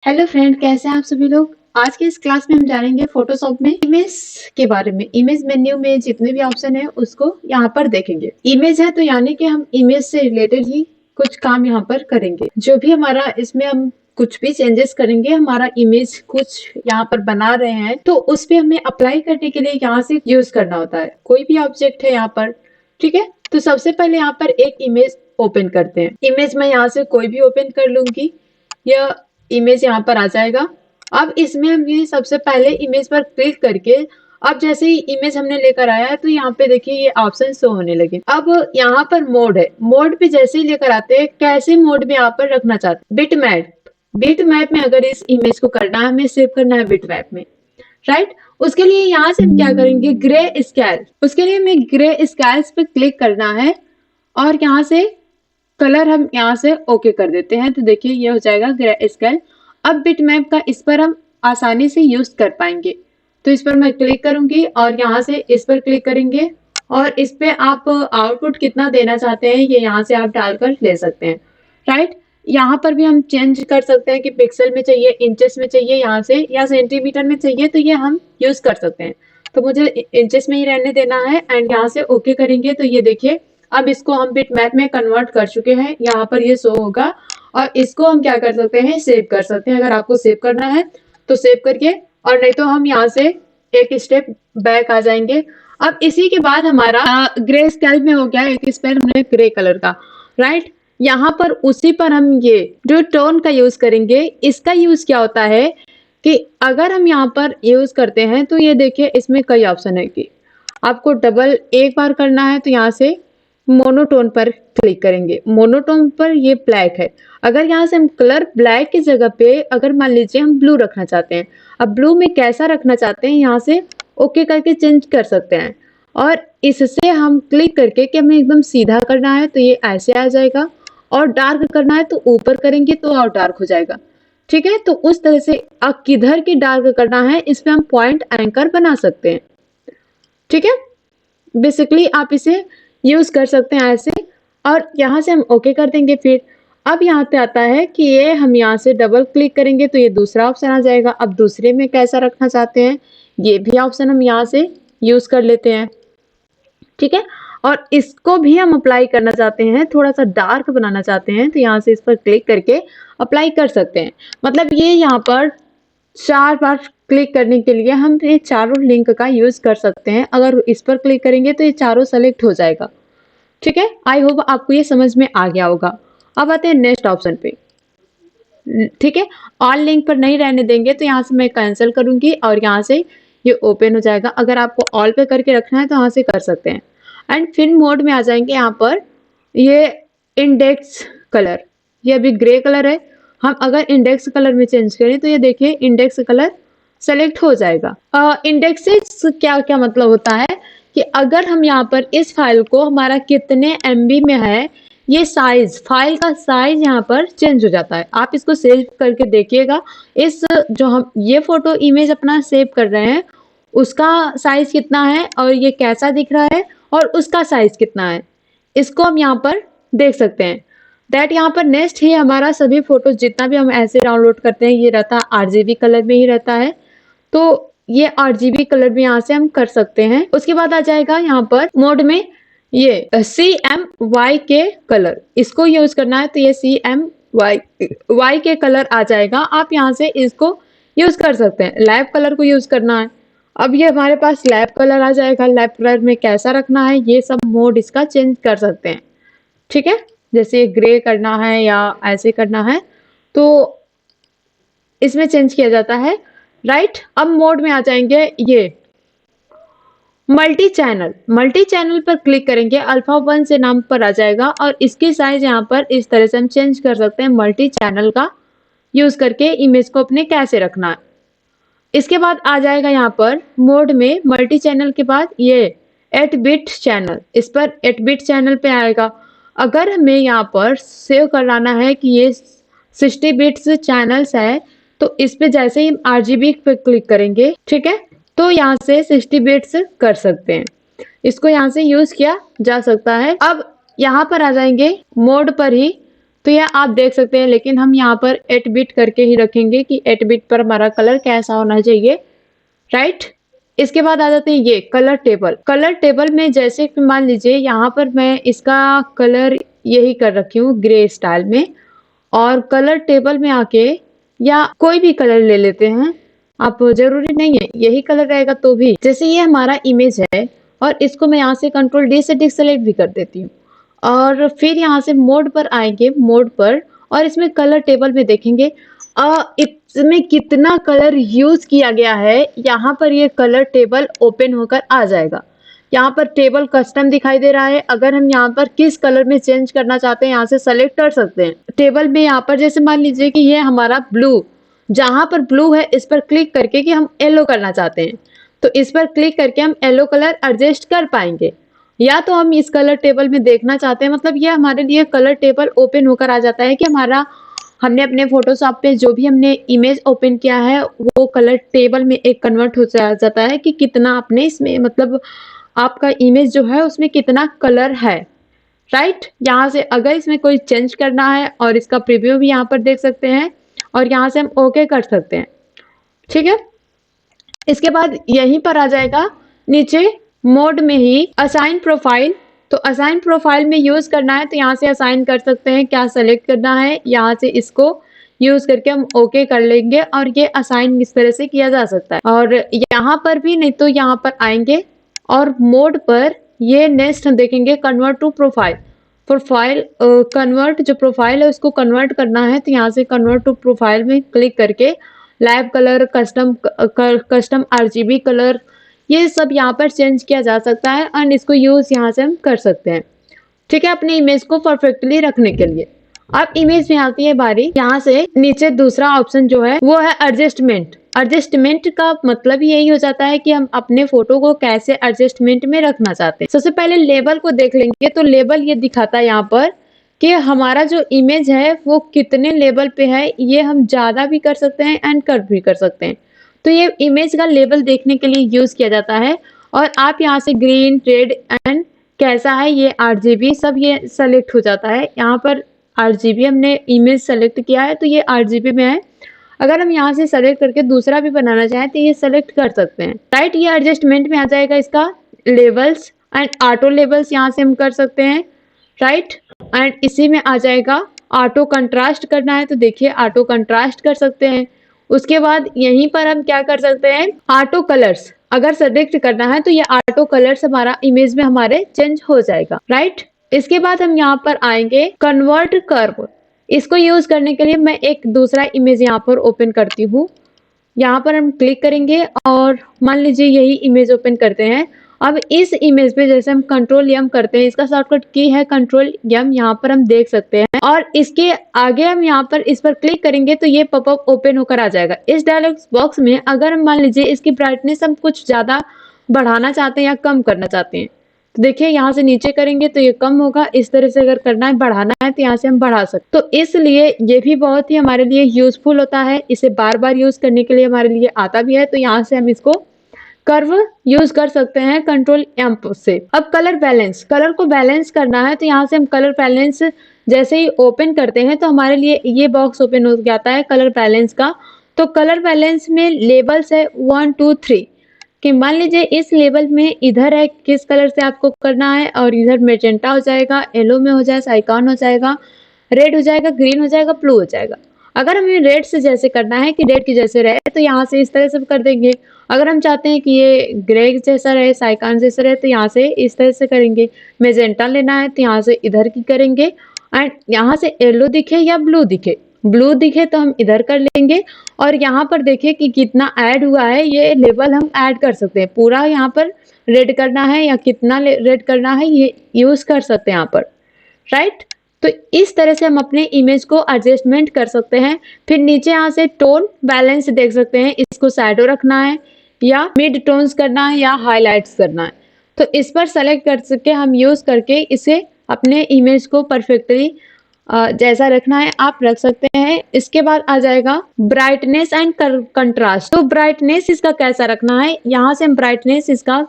Hello friend, कैसे हैं आप सभी लोग। आज के इस क्लास में हम जानेंगे फोटोशॉप में इमेज के बारे में। इमेज मेन्यू में जितने भी ऑप्शन है उसको यहाँ पर देखेंगे। इमेज है तो यानी कि हम इमेज से रिलेटेड ही कुछ काम यहाँ पर करेंगे। जो भी हमारा इसमें हम कुछ भी चेंजेस करेंगे, हमारा इमेज कुछ यहाँ पर बना रहे हैं तो उस पे हमें अप्लाई करने के लिए यहाँ से यूज करना होता है। कोई भी ऑब्जेक्ट है यहाँ पर, ठीक है। तो सबसे पहले यहाँ पर एक इमेज ओपन करते हैं। इमेज मैं यहाँ से कोई भी ओपन कर लूंगी, यह इमेज यहाँ पर आ जाएगा। अब इसमें हम ये सबसे पहले इमेज पर क्लिक करके, अब जैसे ही इमेज हमने लेकर आया है तो यहाँ पे देखिए ये ऑप्शन शो होने लगे। अब यहाँ पर मोड है, मोड पे जैसे ही लेकर आते हैं, कैसे मोड में यहाँ पर रखना चाहते हैं। बिटमैप, बिटमैप में अगर इस इमेज को करना है, हमें सेव करना है बिटमैप में, राइट। उसके लिए यहाँ से हम क्या करेंगे, ग्रे स्केल। उसके लिए हमें ग्रे स्केल्स पे क्लिक करना है और यहाँ से कलर हम यहाँ से ओके कर देते हैं। तो देखिए ये हो जाएगा ग्रे स्केल। अब बिटमैप का इस पर हम आसानी से यूज कर पाएंगे। तो इस पर मैं क्लिक करूंगी और यहाँ से इस पर क्लिक करेंगे और इस पे आप आउटपुट कितना देना चाहते हैं ये यहाँ से आप डालकर ले सकते हैं, राइट। यहाँ पर भी हम चेंज कर सकते हैं कि पिक्सल में चाहिए, इंचेस में चाहिए यहाँ से, या सेंटीमीटर में चाहिए, तो ये हम यूज कर सकते हैं। तो मुझे इंचेस में ही रहने देना है एंड यहाँ से ओके करेंगे। तो ये देखिए अब इसको हम बिटमैप में कन्वर्ट कर चुके हैं, यहाँ पर ये शो होगा। और इसको हम क्या कर सकते हैं, सेव कर सकते हैं। अगर आपको सेव करना है तो सेव करके, और नहीं तो हम यहाँ से एक स्टेप बैक आ जाएंगे। अब इसी के बाद हमारा ग्रे स्केल में हो गया एक स्पेल हमने ग्रे कलर का, राइट। यहाँ पर उसी पर हम ये जो टोन का यूज करेंगे, इसका यूज क्या होता है कि अगर हम यहाँ पर यूज करते हैं तो ये देखिए इसमें कई ऑप्शन है कि आपको डबल एक बार करना है तो यहाँ से मोनोटोन पर क्लिक करेंगे। मोनोटोन पर ये ब्लैक है। अगर यहाँ से हम कलर ब्लैक की जगह पे अगर मान लीजिए हम ब्लू रखना चाहते हैं, अब ब्लू में कैसा रखना चाहते हैं यहाँ से ओके करके चेंज कर सकते हैं। और इससे हम क्लिक करके कि हमें एकदम सीधा करना है तो ये ऐसे आ जाएगा, और डार्क करना है तो ऊपर करेंगे तो और डार्क हो जाएगा, ठीक है। तो उस तरह से अब किधर की डार्क करना है इस पे हम पॉइंट एंकर बना सकते हैं, ठीक है। बेसिकली आप इसे यूज कर सकते हैं ऐसे, और यहाँ से हम ओके कर देंगे। फिर अब यहाँ पे आता है कि ये हम यहाँ से डबल क्लिक करेंगे तो ये दूसरा ऑप्शन आ जाएगा। अब दूसरे में कैसा रखना चाहते हैं ये भी ऑप्शन हम यहाँ से यूज कर लेते हैं, ठीक है। और इसको भी हम अप्लाई करना चाहते हैं, थोड़ा सा डार्क बनाना चाहते हैं तो यहाँ से इस पर क्लिक करके अप्लाई कर सकते हैं। मतलब ये यहाँ पर 4 बार क्लिक करने के लिए हम ये चारों लिंक का यूज कर सकते हैं। अगर इस पर क्लिक करेंगे तो ये चारों सेलेक्ट हो जाएगा, ठीक है। आई होप आपको ये समझ में आ गया होगा। अब आते हैं नेक्स्ट ऑप्शन पे, ठीक है। ऑल लिंक पर नहीं रहने देंगे तो यहाँ से मैं कैंसिल करूंगी और यहाँ से ये ओपन हो जाएगा। अगर आपको ऑल पे करके रखना है तो यहाँ से कर सकते हैं। एंड फिर मोड में आ जाएंगे। यहाँ पर ये इंडेक्स कलर, ये अभी ग्रे कलर है, हम अगर इंडेक्स कलर में चेंज करें तो ये देखिए इंडेक्स कलर सेलेक्ट हो जाएगा। इंडेक्स से क्या क्या मतलब होता है कि अगर हम यहाँ पर इस फाइल को हमारा कितने MB में है, ये साइज, फाइल का साइज यहाँ पर चेंज हो जाता है। आप इसको सेव करके देखिएगा। इस जो हम ये फोटो इमेज अपना सेव कर रहे हैं उसका साइज कितना है और ये कैसा दिख रहा है और उसका साइज कितना है, इसको हम यहाँ पर देख सकते हैं। दैट यहाँ पर नेक्स्ट ही हमारा सभी फोटो जितना भी हम ऐसे डाउनलोड करते हैं ये रहता है RGB कलर में ही रहता है। तो ये RGB कलर भी यहाँ से हम कर सकते हैं। उसके बाद आ जाएगा यहाँ पर मोड में ये CMYK कलर, इसको यूज करना है तो ये CMYK कलर आ जाएगा। आप यहाँ से इसको यूज कर सकते हैं। लैब कलर को यूज करना है, अब ये हमारे पास लैब कलर आ जाएगा। लैब कलर में कैसा रखना है ये सब मोड इसका चेंज कर सकते हैं, ठीक है। जैसे ग्रे करना है या ऐसे करना है तो इसमें चेंज किया जाता है, राइट। अब मोड में आ जाएंगे ये मल्टी चैनल। मल्टी चैनल पर क्लिक करेंगे, अल्फा 1 से नाम पर आ जाएगा और इसकी साइज यहाँ पर इस तरह से हम चेंज कर सकते हैं। मल्टी चैनल का यूज करके इमेज को अपने कैसे रखना है। इसके बाद आ जाएगा यहाँ पर मोड में मल्टी चैनल के बाद ये 8 बिट चैनल, इस पर 8 बिट चैनल पे आएगा। अगर हमें यहाँ पर सेव कराना है कि ये 60 बिट्स चैनल्स है तो इस पे जैसे ही RGB पे क्लिक करेंगे, ठीक है, तो यहाँ से 60 बिट्स कर सकते हैं। इसको यहाँ से यूज किया जा सकता है। अब यहाँ पर आ जाएंगे मोड पर ही तो यह आप देख सकते हैं, लेकिन हम यहाँ पर 8 बिट करके ही रखेंगे कि 8 बिट पर हमारा कलर कैसा होना चाहिए, राइट। इसके बाद आ जाते हैं ये कलर टेबल। कलर टेबल में जैसे कि मान लीजिए यहाँ पर मैं इसका कलर यही कर रखी हूँ ग्रे स्टाइल में, और कलर टेबल में आके या कोई भी कलर ले लेते हैं आप, जरूरी नहीं है यही कलर रहेगा तो भी। जैसे ये हमारा इमेज है और इसको मैं यहाँ से कंट्रोल डी से डिसेलेक्ट भी कर देती हूँ, और फिर यहाँ से मोड पर आएंगे, मोड पर, और इसमें कलर टेबल में देखेंगे इसमें कितना कलर यूज किया गया है। यहाँ पर ये कलर टेबल ओपन होकर आ जाएगा। यहाँ पर टेबल कस्टम दिखाई दे रहा है। अगर हम यहाँ पर किस कलर में चेंज करना चाहते हैं यहाँ से सेलेक्ट कर सकते हैं। टेबल में यहाँ पर जैसे मान लीजिए कि ये हमारा ब्लू, जहां पर ब्लू है इस पर क्लिक करके कि हम येलो करना चाहते हैं, तो इस पर क्लिक करके हम येलो कलर एडजस्ट कर पाएंगे। या तो हम इस कलर टेबल में देखना चाहते हैं, मतलब ये हमारे लिए कलर टेबल ओपन होकर आ जाता है कि हमारा हमने अपने फोटोशॉप पे जो भी हमने इमेज ओपन किया है वो कलर टेबल में एक कन्वर्ट हो जाता है कि कितना आपने इसमें, मतलब आपका इमेज जो है उसमें कितना कलर है, राइट। यहाँ से अगर इसमें कोई चेंज करना है और इसका प्रीव्यू भी यहाँ पर देख सकते हैं, और यहाँ से हम ओके कर सकते हैं, ठीक है। इसके बाद यहीं पर आ जाएगा नीचे मोड में ही असाइन प्रोफाइल। तो असाइन प्रोफाइल में यूज करना है तो यहाँ से असाइन कर सकते हैं, क्या सेलेक्ट करना है, यहाँ से इसको यूज करके हम ओके कर लेंगे और ये असाइन इस तरह से किया जा सकता है। और यहाँ पर भी नहीं तो यहाँ पर आएंगे और मोड पर ये नेक्स्ट हम देखेंगे convert to profile. Profile convert जो प्रोफाइल है उसको कन्वर्ट करना है तो यहाँ से कन्वर्ट टू प्रोफाइल में क्लिक करके live colour, custom RGB colour, ये सब यहाँ पर चेंज किया जा सकता है एंड इसको यूज यहाँ से हम कर सकते हैं, ठीक है, अपनी इमेज को परफेक्टली रखने के लिए। अब इमेज में आती है बारी, यहाँ से नीचे दूसरा ऑप्शन जो है वो है एडजस्टमेंट। एडजस्टमेंट का मतलब यही हो जाता है कि हम अपने फोटो को कैसे एडजस्टमेंट में रखना चाहते हैं। सबसे पहले लेबल को देख लेंगे, तो लेबल ये दिखाता है यहाँ पर कि हमारा जो इमेज है वो कितने लेवल पे है। ये हम ज्यादा भी कर सकते हैं एंड कट भी कर सकते हैं। तो ये इमेज का लेवल देखने के लिए यूज किया जाता है, और आप यहाँ से ग्रीन, रेड एंड कैसा है ये RGB सब ये सेलेक्ट हो जाता है। यहाँ पर RGB हमने इमेज सेलेक्ट किया है तो ये RGB में है। अगर हम यहाँ से सेलेक्ट करके दूसरा भी बनाना चाहें तो ये सेलेक्ट कर सकते हैं, राइट। ये एडजस्टमेंट में आ जाएगा इसका लेवल्स एंड ऑटो लेवल्स यहाँ से हम कर सकते हैं, राइट। एंड इसी में आ जाएगा ऑटो कंट्रास्ट करना है तो देखिए ऑटो कंट्रास्ट कर सकते हैं। उसके बाद यहीं पर हम क्या कर सकते हैं, ऑटो कलर्स अगर सेलेक्ट करना है तो ये ऑटो कलर्स हमारा इमेज में हमारे चेंज हो जाएगा, राइट। इसके बाद हम यहाँ पर आएंगे कन्वर्ट कर्व। इसको यूज करने के लिए मैं एक दूसरा इमेज यहाँ पर ओपन करती हूँ। यहाँ पर हम क्लिक करेंगे और मान लीजिए यही इमेज ओपन करते हैं। अब इस इमेज पे जैसे हम कंट्रोल एम करते हैं, इसका शॉर्टकट की है कंट्रोल एम, यहाँ पर हम देख सकते हैं। और इसके आगे हम यहाँ पर इस पर क्लिक करेंगे तो ये पॉपअप ओपन होकर आ जाएगा। इस डायलॉग बॉक्स में अगर हम मान लीजिए इसकी ब्राइटनेस हम कुछ ज्यादा बढ़ाना चाहते हैं या कम करना चाहते हैं तो देखिए यहाँ से नीचे करेंगे तो ये कम होगा। इस तरह से अगर करना है, बढ़ाना है तो यहाँ से हम बढ़ा सकते। तो इसलिए ये भी बहुत ही हमारे लिए यूजफुल होता है। इसे बार बार यूज करने के लिए हमारे लिए आता भी है। तो यहाँ से हम इसको कर्व यूज कर सकते हैं कंट्रोल एम से। अब कलर बैलेंस, कलर को बैलेंस करना है तो यहाँ से हम कलर बैलेंस जैसे ही ओपन करते हैं तो हमारे लिए ये बॉक्स ओपन हो जाता है कलर बैलेंस का। तो कलर बैलेंस में लेबल्स है 1 2 3 कि मान लीजिए इस लेवल में इधर है किस कलर से आपको करना है, और इधर मेजेंटा हो जाएगा, येलो में हो जाए, साइकान हो जाएगा, रेड हो जाएगा, ग्रीन हो जाएगा, ब्लू हो जाएगा। अगर हमें रेड से जैसे करना है कि रेड की जैसे रहे तो यहाँ से इस तरह से कर देंगे। अगर हम चाहते हैं कि ये ग्रे जैसा रहे, साइकान जैसा रहे तो यहाँ से इस तरह से करेंगे। मेजेंटा लेना है तो यहाँ से इधर की करेंगे, एंड यहाँ से येलो दिखे या ब्लू दिखे, ब्लू दिखे तो हम इधर कर लेंगे। और यहाँ पर देखिए कि कितना ऐड हुआ है, ये लेवल हम ऐड कर सकते हैं। पूरा यहाँ पर रेड करना है या कितना रेड करना है ये यूज कर सकते हैं यहाँ पर, राइट। तो इस तरह से हम अपने इमेज को एडजस्टमेंट कर सकते हैं। फिर नीचे यहाँ से टोन बैलेंस देख सकते हैं, इसको शैडो रखना है या मिड टोन्स करना है या हाईलाइट्स करना है। तो इस पर सेलेक्ट कर सके हम यूज करके इसे अपने इमेज को परफेक्टली जैसा रखना है आप रख सकते हैं। इसके बाद आ जाएगा ब्राइटनेस एंड कंट्रास्ट। तो ब्राइटनेस इसका कैसा रखना है, यहाँ से हम ब्राइटनेस इसका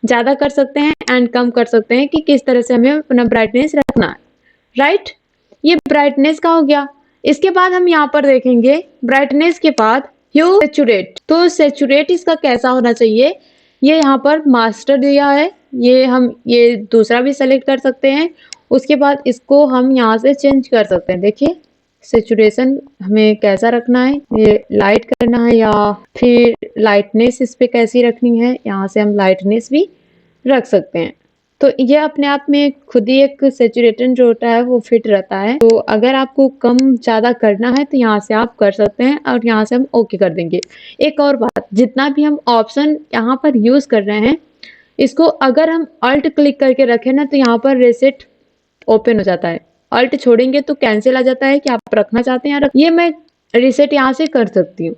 ज्यादा कर सकते हैं एंड कम कर सकते हैं कि किस तरह से हमें अपना ब्राइटनेस रखना है, राइट। ये ब्राइटनेस का हो गया। इसके बाद हम यहाँ पर देखेंगे ब्राइटनेस के बाद ह्यू सैचुरेट। तो सैचुरेट इसका कैसा होना चाहिए, ये यहाँ पर मास्टर दिया है, ये दूसरा भी सेलेक्ट कर सकते हैं। उसके बाद इसको हम यहाँ से चेंज कर सकते हैं। देखिए सेचुरेशन हमें कैसा रखना है, ये लाइट करना है या फिर लाइटनेस इस पे कैसी रखनी है, यहाँ से हम लाइटनेस भी रख सकते हैं। तो ये अपने आप में खुद ही एक सैचुरेटेड जो होता है वो फिट रहता है। तो अगर आपको कम ज़्यादा करना है तो यहाँ से आप कर सकते हैं और यहाँ से हम ओके कर देंगे। एक और बात, जितना भी हम ऑप्शन यहाँ पर यूज़ कर रहे हैं, इसको अगर हम अल्ट क्लिक करके रखें ना तो यहाँ पर रीसेट ओपन हो जाता है। अल्ट छोड़ेंगे तो कैंसिल आ जाता है कि आप रखना चाहते हैं, ये मैं रीसेट यहाँ से कर सकती हूँ।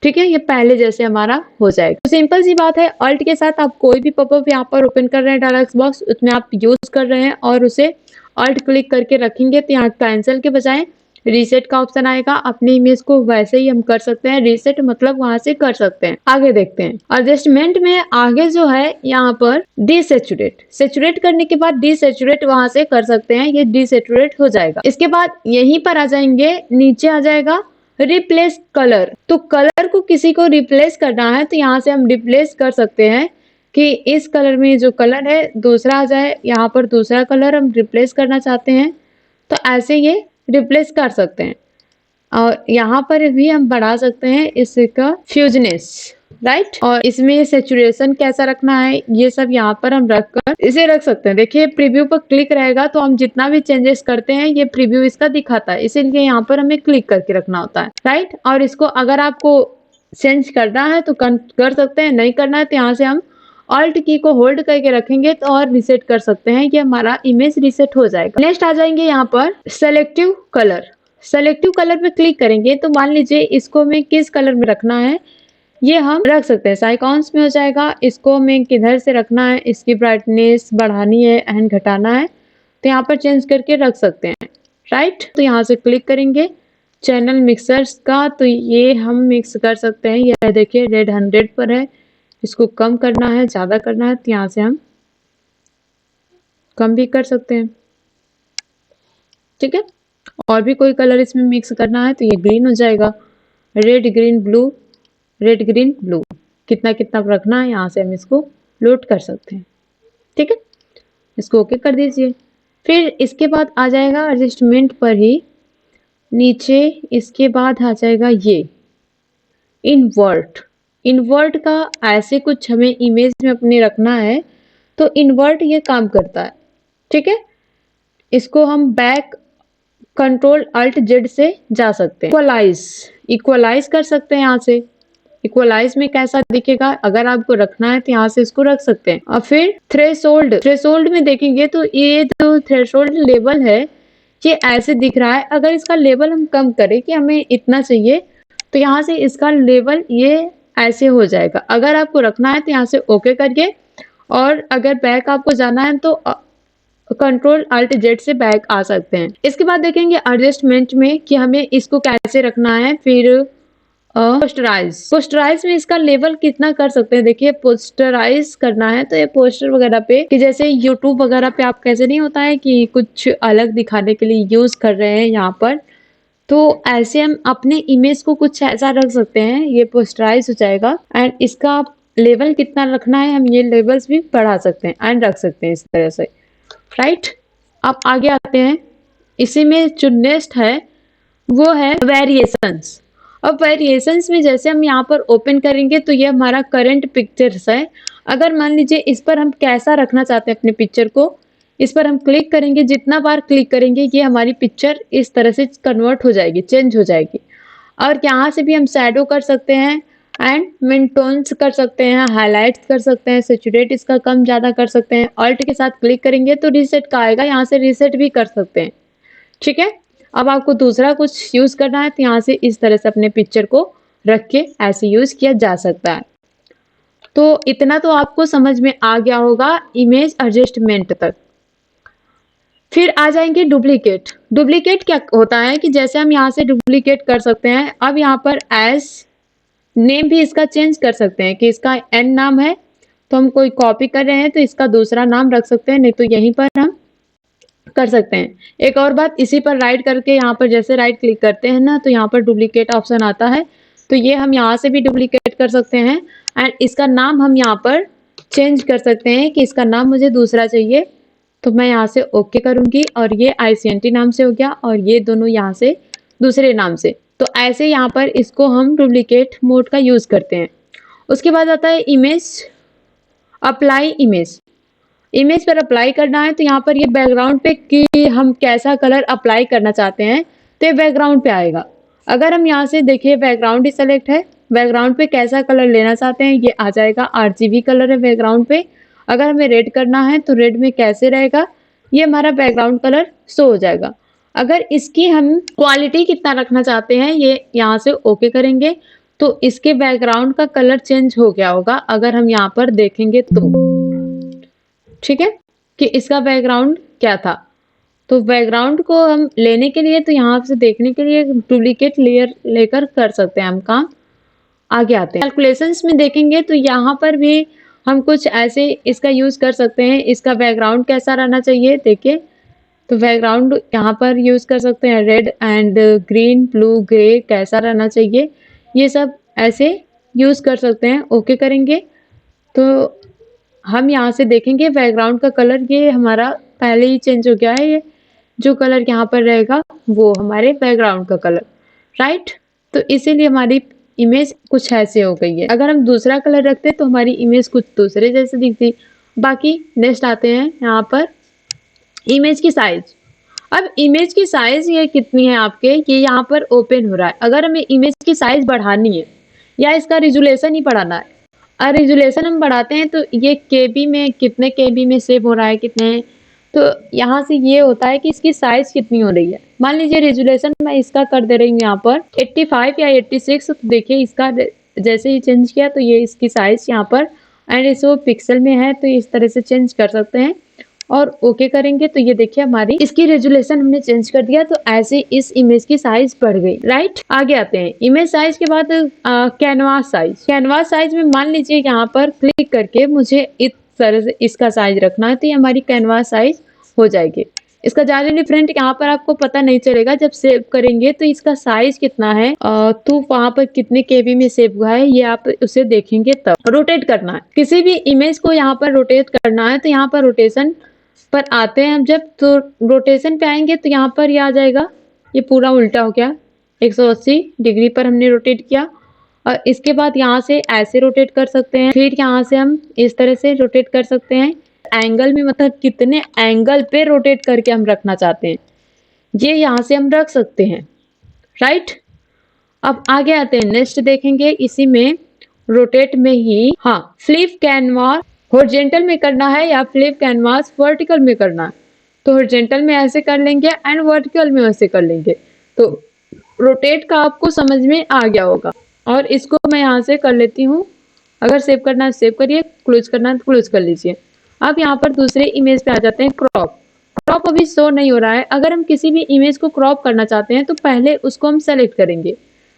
ठीक है, ये पहले जैसे हमारा हो जाएगा। तो सिंपल सी बात है, अल्ट के साथ आप कोई भी पॉपअप यहाँ पर ओपन कर रहे हैं डायलॉग बॉक्स, उसमें आप यूज कर रहे हैं और उसे अल्ट क्लिक करके रखेंगे तो यहाँ कैंसिल के बजाय रीसेट का ऑप्शन आएगा। अपनी इमेज को वैसे ही हम कर सकते हैं, रीसेट मतलब वहां से कर सकते हैं। आगे देखते हैं एडजस्टमेंट में, आगे जो है यहाँ पर डिसैचुरेट, सैचुरेट करने के बाद डिसैचुरेट वहां से कर सकते हैं, ये डिसैचुरेट हो जाएगा। इसके बाद यहीं पर आ जाएंगे, नीचे आ जाएगा रिप्लेस कलर। तो कलर को किसी को रिप्लेस करना है तो यहाँ से हम रिप्लेस कर सकते हैं कि इस कलर में जो कलर है दूसरा आ जाए, यहाँ पर दूसरा कलर हम रिप्लेस करना चाहते हैं तो ऐसे ये रिप्लेस कर सकते हैं। और यहाँ पर भी हम बढ़ा सकते हैं इसका फ्यूजनेस, राइट। और इसमें सैचुरेशन कैसा रखना है ये सब यहाँ पर हम रखकर इसे रख सकते हैं। देखिए प्रीव्यू पर क्लिक रहेगा तो हम जितना भी चेंजेस करते हैं ये प्रीव्यू इसका दिखाता है, इसीलिए यहाँ पर हमें क्लिक करके रखना होता है, राइट। और इसको अगर आपको चेंज करना है तो कर सकते हैं, नहीं करना है तो यहाँ से हम ऑल्ट की को होल्ड करके रखेंगे तो और रीसेट कर सकते हैं, ये हमारा इमेज रीसेट हो जाएगा। नेक्स्ट आ जाएंगे यहाँ पर सेलेक्टिव कलर। सेलेक्टिव कलर पे क्लिक करेंगे तो मान लीजिए इसको हमें किस कलर में रखना है ये हम रख सकते हैं, साइकॉन्स में हो जाएगा। इसको हमें किधर से रखना है, इसकी ब्राइटनेस बढ़ानी है एंड घटाना है तो यहाँ पर चेंज करके रख सकते हैं, राइट। तो यहाँ से क्लिक करेंगे चैनल मिक्सर्स का, तो ये हम मिक्स कर सकते हैं। यह देखिए रेड 100 पर है, इसको कम करना है ज़्यादा करना है तो यहाँ से हम कम भी कर सकते हैं, ठीक है। और भी कोई कलर इसमें मिक्स करना है तो ये ग्रीन हो जाएगा, red green blue, red green blue, कितना कितना रखना है यहाँ से हम इसको लोड कर सकते हैं, ठीक है। इसको ओके कर दीजिए। फिर इसके बाद आ जाएगा एडजस्टमेंट पर ही नीचे, इसके बाद आ जाएगा ये इन्वर्ट। इन्वर्ट का ऐसे कुछ हमें इमेज में अपने रखना है तो इन्वर्ट ये काम करता है, ठीक है। इसको हम बैक कंट्रोल अल्ट जेड से जा सकते हैं। इक्वलाइज कर सकते हैं यहाँ से। इक्वलाइज में कैसा दिखेगा, अगर आपको रखना है तो यहाँ से इसको रख सकते हैं। और फिर थ्रेशोल्ड में देखेंगे तो ये जो थ्रेशोल्ड लेवल है ये ऐसे दिख रहा है। अगर इसका लेवल हम कम करें कि हमें इतना चाहिए तो यहाँ से इसका लेवल ये ऐसे हो जाएगा। अगर आपको रखना है तो यहाँ से ओके करिए, और अगर बैक आपको जाना है तो कंट्रोल अल्ट जेड से बैक आ सकते हैं। इसके बाद देखेंगे एडजस्टमेंट में कि हमें इसको कैसे रखना है। फिर पोस्टराइज में इसका लेवल कितना कर सकते हैं। देखिए पोस्टराइज करना है तो ये पोस्टर वगैरह पे, कि जैसे यूट्यूब वगैरह पे आप कैसे नहीं होता है कि कुछ अलग दिखाने के लिए यूज कर रहे हैं यहाँ पर, तो ऐसे हम अपने इमेज को कुछ ऐसा रख सकते हैं, ये पोस्टराइज हो जाएगा। एंड इसका लेवल कितना रखना है हम ये लेवल्स भी बढ़ा सकते हैं एंड रख सकते हैं इस तरह से, राइट। अब आगे आते हैं, इसी में जो नेक्स्ट है वो है वेरिएशंस। अब वेरिएशंस में जैसे हम यहाँ पर ओपन करेंगे तो ये हमारा करंट पिक्चर्स है। अगर मान लीजिए इस पर हम कैसा रखना चाहते हैं अपने पिक्चर को, इस पर हम क्लिक करेंगे, जितना बार क्लिक करेंगे ये हमारी पिक्चर इस तरह से कन्वर्ट हो जाएगी, चेंज हो जाएगी। और यहाँ से भी हम शैडो कर सकते हैं एंड मिनटोन्स कर सकते हैं, हाईलाइट्स कर सकते हैं, सैचुरेट इसका कम ज़्यादा कर सकते हैं। ऑल्ट के साथ क्लिक करेंगे तो रीसेट का आएगा, यहाँ से रीसेट भी कर सकते हैं, ठीक है। अब आपको दूसरा कुछ यूज़ करना है तो यहाँ से इस तरह से अपने पिक्चर को रख के ऐसे यूज़ किया जा सकता है। तो इतना तो आपको समझ में आ गया होगा इमेज एडजस्टमेंट तक। फिर आ जाएंगे डुप्लीकेट। डुप्लीकेट क्या होता है कि जैसे हम यहाँ से डुप्लीकेट कर सकते हैं। अब यहाँ पर एज नेम भी इसका चेंज कर सकते हैं कि इसका एन नाम है तो हम कोई कॉपी कर रहे हैं तो इसका दूसरा नाम रख सकते हैं, नहीं तो यहीं पर हम कर सकते हैं। एक और बात, इसी पर राइट करके यहाँ पर जैसे राइट क्लिक करते हैं ना, तो यहाँ पर डुप्लीकेट ऑप्शन आता है, तो ये हम यहाँ से भी डुप्लीकेट कर सकते हैं। एंड इसका नाम हम यहाँ पर चेंज कर सकते हैं कि इसका नाम मुझे दूसरा चाहिए, तो मैं यहाँ से ओके करूंगी और ये ICNT नाम से हो गया और ये दोनों यहाँ से दूसरे नाम से। तो ऐसे यहाँ पर इसको हम डुप्लीकेट मोड का यूज करते हैं। उसके बाद आता है इमेज, अप्लाई इमेज। इमेज पर अप्लाई करना है तो यहाँ पर ये बैकग्राउंड पे कि हम कैसा कलर अप्लाई करना चाहते हैं, तो ये बैकग्राउंड पे आएगा। अगर हम यहाँ से देखिए बैकग्राउंड ही सेलेक्ट है, बैकग्राउंड पे कैसा कलर लेना चाहते हैं ये आ जाएगा। RGB कलर है बैकग्राउंड पे। अगर हमें रेड करना है तो रेड में कैसे रहेगा, ये हमारा बैकग्राउंड कलर शो हो जाएगा। अगर इसकी हम क्वालिटी कितना रखना चाहते हैं, ये यहाँ से ओके करेंगे तो इसके बैकग्राउंड का कलर चेंज हो गया होगा अगर हम यहाँ पर देखेंगे तो, ठीक है, कि इसका बैकग्राउंड क्या था। तो बैकग्राउंड को हम लेने के लिए, तो यहाँ से देखने के लिए डुप्लीकेट लेयर लेकर कर सकते हैं हम काम। आगे आते हैं कैलकुलेशंस में देखेंगे तो यहाँ पर भी हम कुछ ऐसे इसका यूज कर सकते हैं। इसका बैकग्राउंड कैसा रहना चाहिए देखिए, तो बैकग्राउंड यहाँ पर यूज कर सकते हैं red and green, blue, grey कैसा रहना चाहिए, ये सब ऐसे यूज कर सकते हैं। ओके करेंगे तो हम यहाँ से देखेंगे बैकग्राउंड का कलर ये हमारा पहले ही चेंज हो गया है। ये जो कलर यहाँ पर रहेगा वो हमारे बैकग्राउंड का कलर, राइट। तो इसीलिए हमारी इमेज कुछ ऐसे हो गई है। अगर हम दूसरा कलर रखते तो हमारी इमेज कुछ दूसरे जैसे दिखती। बाकी नेक्स्ट आते हैं यहाँ पर इमेज की साइज। अब इमेज की साइज ये कितनी है आपके, ये यहाँ पर ओपन हो रहा है। अगर हमें इमेज की साइज बढ़ानी है या इसका रिजोल्यूशन ही बढ़ाना है, और रिजोल्यूशन हम बढ़ाते हैं तो ये KB में, कितने KB में सेव हो रहा है, कितने, तो यहाँ से ये होता है कि इसकी साइज कितनी हो रही है। मान लीजिए रेजुलेशन मैं इसका कर दे रही हूँ यहाँ पर 85 या 86, तो देखिए इसका जैसे ही चेंज किया तो ये इसकी साइज यहाँ पर एंड इसको पिक्सल में है, तो इस तरह से चेंज कर सकते हैं और ओके करेंगे तो ये देखिए हमारी इसकी रेजुलेशन हमने चेंज कर दिया, तो ऐसे इस इमेज की साइज बढ़ गई, राइट। आगे आते हैं इमेज साइज के बाद कैनवास साइज। कैनवास साइज में मान लीजिए यहाँ पर क्लिक करके मुझे इस तरह से इसका साइज रखना है, तो ये हमारी कैनवास साइज हो जाएगी। इसका ज्यादा डिफरेंट यहाँ पर आपको पता नहीं चलेगा, जब सेव करेंगे तो इसका साइज कितना है तो वहां पर कितने KB में सेव हुआ है ये आप उसे देखेंगे तब। रोटेट करना है, किसी भी इमेज को यहाँ पर रोटेट करना है तो यहाँ पर रोटेशन पर आते हैं हम जब, तो रोटेशन पे आएंगे तो यहाँ पर ये आ जाएगा, ये पूरा उल्टा हो गया, 180 डिग्री पर हमने रोटेट किया। और इसके बाद यहाँ से ऐसे रोटेट कर सकते हैं, फिर यहाँ से हम इस तरह से रोटेट कर सकते हैं। एंगल में मतलब कितने एंगल पे रोटेट करके हम रखना चाहते हैं ये यहाँ से हम रख सकते हैं, राइट। अब आगे आते हैं नेक्स्ट देखेंगे इसी में रोटेट में ही, हाँ, फ्लिप कैनवास हॉरिजॉन्टल में करना है या फ्लिप कैनवास वर्टिकल में करना है, तो हॉरिजॉन्टल में ऐसे कर लेंगे एंड वर्टिकल में ऐसे कर लेंगे। तो रोटेट का आपको समझ में आ गया होगा। और इसको मैं यहाँ से कर लेती हूँ, अगर सेव करना है सेव करिए, क्लोज करना है तो क्लोज कर लीजिए। अब यहाँ पर दूसरे इमेज पे आ जाते हैं क्रॉप। क्रॉप अभी शो नहीं हो रहा है। अगर हम किसी भी इमेज को क्रॉप करना चाहते हैं तो पहले उसको हम सेलेक्ट करेंगे।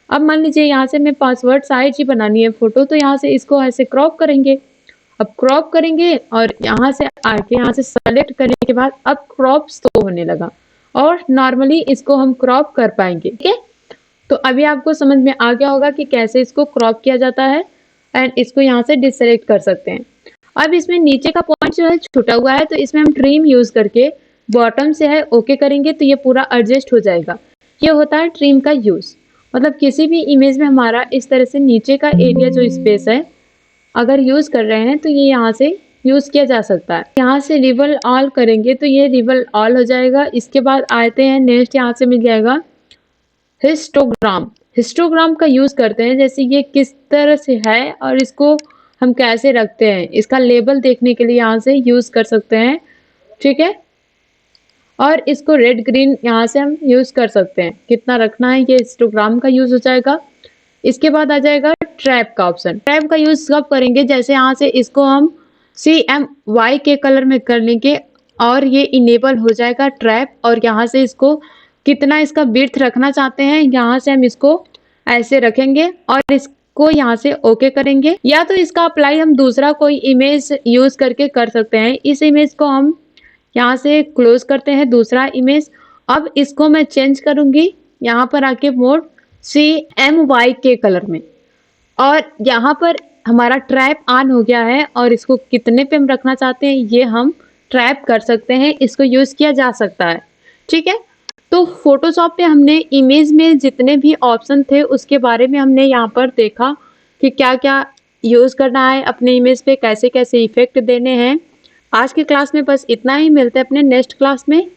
अब मान लीजिए यहाँ से मैं पासवर्ड साइज ही बनानी है फोटो, तो यहाँ से इसको ऐसे क्रॉप करेंगे। अब क्रॉप करेंगे और यहाँ से आके यहाँ से सेलेक्ट करने के बाद अब क्रॉप शो होने लगा और नॉर्मली इसको हम क्रॉप कर पाएंगे, ठीक है। तो अभी आपको समझ में आ गया होगा कि कैसे इसको क्रॉप किया जाता है एंड इसको यहाँ से डिससेलेक्ट कर सकते हैं। अब इसमें नीचे का पॉइंट जो है छूटा हुआ है, तो इसमें हम ट्रिम यूज करके बॉटम से है ओके करेंगे तो ये पूरा एडजस्ट हो जाएगा। ये होता है ट्रिम का यूज। मतलब किसी भी इमेज में हमारा इस तरह से नीचे का एरिया जो स्पेस है अगर यूज कर रहे हैं तो ये यहाँ से यूज किया जा सकता है। यहाँ से रिबल ऑल करेंगे तो ये रिबल ऑल हो जाएगा। इसके बाद आते हैं नेक्स्ट, यहाँ से मिल जाएगा हिस्टोग्राम। हिस्टोग्राम का यूज करते हैं, जैसे ये किस तरह से है और इसको हम कैसे रखते हैं, इसका लेबल देखने के लिए यहाँ से यूज कर सकते हैं, ठीक है। और इसको रेड ग्रीन यहाँ से हम यूज कर सकते हैं, कितना रखना है ये हिस्टोग्राम का यूज हो जाएगा। इसके बाद आ जाएगा ट्रैप का ऑप्शन। ट्रैप का यूज कब करेंगे, जैसे यहाँ से इसको हम CMY के कलर में कर लेंगे और ये इनेबल हो जाएगा ट्रैप। और यहाँ से इसको कितना इसका विड्थ रखना चाहते हैं यहाँ से हम इसको ऐसे रखेंगे और इसको यहाँ से ओके करेंगे। या तो इसका अप्लाई हम दूसरा कोई इमेज यूज करके कर सकते हैं। इस इमेज को हम यहाँ से क्लोज करते हैं दूसरा इमेज। अब इसको मैं चेंज करूंगी यहाँ पर आके मोड CMYK कलर में, और यहाँ पर हमारा ट्रैप ऑन हो गया है, और इसको कितने पे हम रखना चाहते हैं ये हम ट्रैप कर सकते हैं, इसको यूज किया जा सकता है। ठीक है, तो फोटोशॉप पे हमने इमेज में जितने भी ऑप्शन थे उसके बारे में हमने यहाँ पर देखा कि क्या क्या यूज करना है अपने इमेज पे, कैसे कैसे इफेक्ट देने हैं। आज की क्लास में बस इतना ही, मिलते हैं अपने नेक्स्ट क्लास में।